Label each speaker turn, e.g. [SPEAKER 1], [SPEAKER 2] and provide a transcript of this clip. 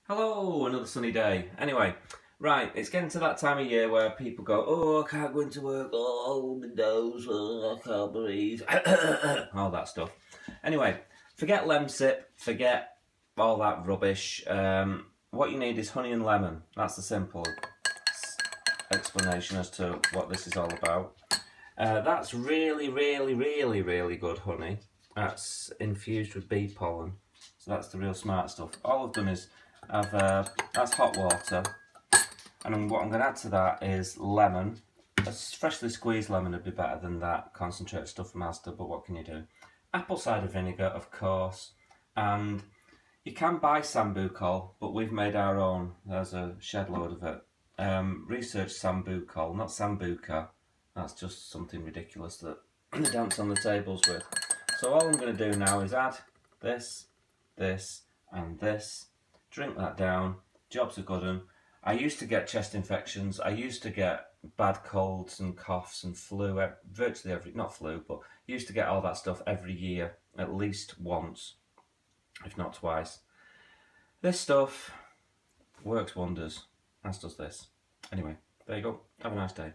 [SPEAKER 1] Hello, another sunny day. Anyway, right, it's getting to that time of year where people go, oh, I can't go into work, oh, my nose, oh, I can't breathe, all that stuff. Anyway, forget Lemsip, forget all that rubbish. What you need is honey and lemon. That's the simple explanation as to what this is all about. That's really, really, really, really good honey. That's infused with bee pollen. So that's the real smart stuff. All I've done is that's hot water, and what I'm going to add to that is lemon. A freshly squeezed lemon would be better than that concentrated stuff from Asda, but what can you do? Apple cider vinegar, of course, and you can buy sambucol, but we've made our own. There's a shed load of it. Research sambucol, not sambuca. That's just something ridiculous that they dance on the tables with. So all I'm going to do now is add this, this, and this. Drink that down. Job's a good one. I used to get chest infections. I used to get bad colds and coughs and flu, virtually every, not flu, but used to get all that stuff every year, at least once, if not twice. This stuff works wonders, as does this. Anyway, there you go. Have a nice day.